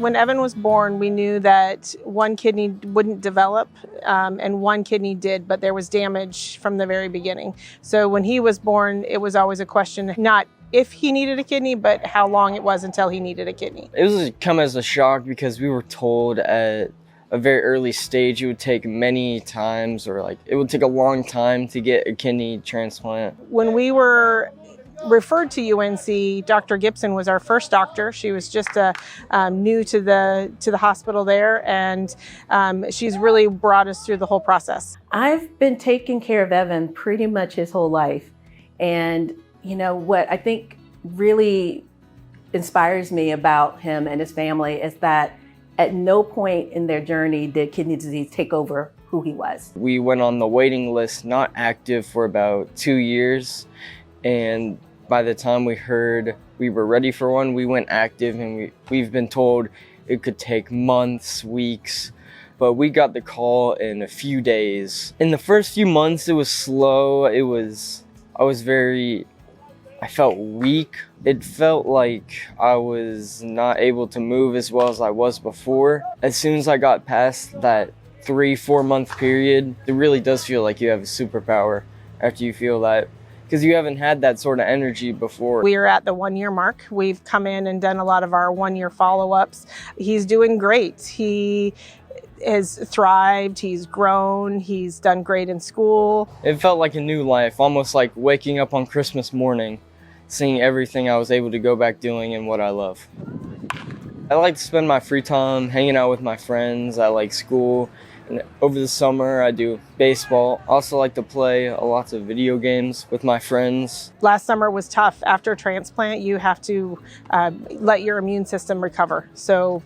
When Evan was born, we knew that one kidney wouldn't develop and one kidney did, but there was damage from the very beginning. So when he was born, it was always a question, not if he needed a kidney, but how long it was until he needed a kidney. It was come as a shock because we were told at a very early stage it would take many times, or like it would take a long time to get a kidney transplant. When we were referred to UNC, Dr. Gibson was our first doctor. She was just new to the hospital there, and she's really brought us through the whole process. I've been taking care of Evan pretty much his whole life, and you know what I think really inspires me about him and his family is that at no point in their journey did kidney disease take over who he was. We went on the waiting list, not active, for about 2 years, and by the time we heard we were ready for one, we went active, and we've been told it could take months, weeks, but we got the call in a few days. In the first few months, it was slow. I felt weak. It felt like I was not able to move as well as I was before. As soon as I got past that 3-4 month period, it really does feel like you have a superpower after you feel that, because you haven't had that sort of energy before. We are at the 1 year mark. We've come in and done a lot of our 1 year follow-ups. He's doing great. He has thrived, he's grown, he's done great in school. It felt like a new life, almost like waking up on Christmas morning, seeing everything I was able to go back doing and what I love. I like to spend my free time hanging out with my friends. I like school. And over the summer, I do baseball. I also like to play lots of video games with my friends. Last summer was tough. After transplant, you have to let your immune system recover. So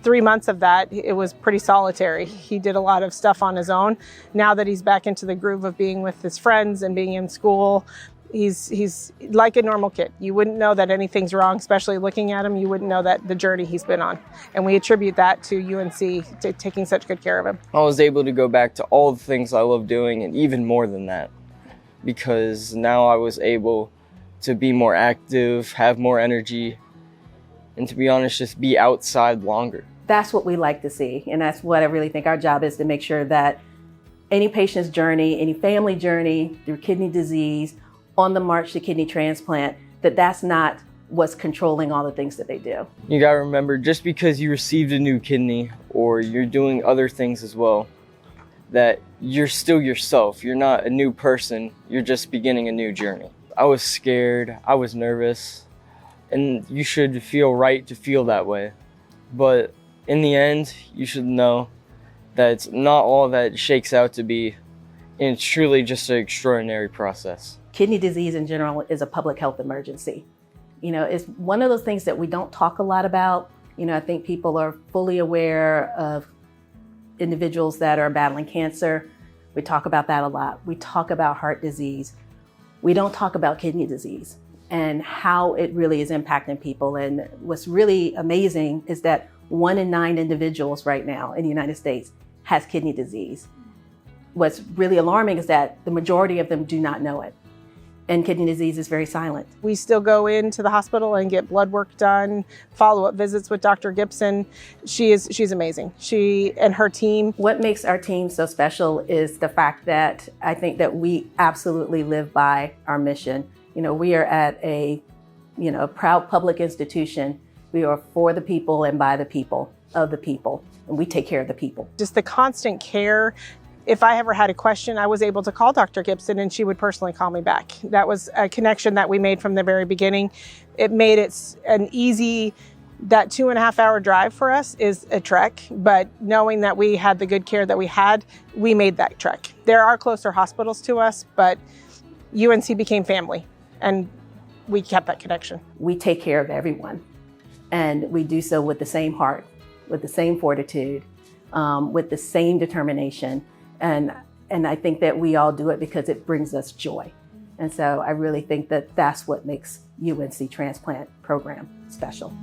3 months of that, it was pretty solitary. He did a lot of stuff on his own. Now that he's back into the groove of being with his friends and being in school, he's like a normal kid. You wouldn't know that anything's wrong, especially looking at him. You wouldn't know that the journey he's been on. And we attribute that to UNC taking such good care of him. I was able to go back to all the things I love doing and even more than that, because now I was able to be more active, have more energy, and to be honest, just be outside longer. That's what we like to see. And that's what I really think our job is, to make sure that any patient's journey, any family journey through kidney disease, on the march to kidney transplant, that's not what's controlling all the things that they do. You gotta remember, just because you received a new kidney or you're doing other things as well, that you're still yourself. You're not a new person, you're just beginning a new journey. I was scared, I was nervous, and you should feel right to feel that way. But in the end, you should know that it's not all that it shakes out to be, and it's truly just an extraordinary process. Kidney disease in general is a public health emergency. You know, it's one of those things that we don't talk a lot about. You know, I think people are fully aware of individuals that are battling cancer. We talk about that a lot. We talk about heart disease. We don't talk about kidney disease and how it really is impacting people. And what's really amazing is that 1 in 9 individuals right now in the United States has kidney disease. What's really alarming is that the majority of them do not know it. And kidney disease is very silent. We still go into the hospital and get blood work done, follow-up visits with Dr. Gibson. She's amazing. She and her team. What makes our team so special is the fact that I think that we absolutely live by our mission. You know, we are at a proud public institution. We are for the people and by the people, of the people, and we take care of the people. Just the constant care. If I ever had a question, I was able to call Dr. Gibson and she would personally call me back. That was a connection that we made from the very beginning. It made it an easy, that 2.5 hour drive for us is a trek, but knowing that we had the good care that we had, we made that trek. There are closer hospitals to us, but UNC became family and we kept that connection. We take care of everyone, and we do so with the same heart, with the same fortitude, with the same determination. And I think that we all do it because it brings us joy. And so I really think that that's what makes UNC Transplant Program special.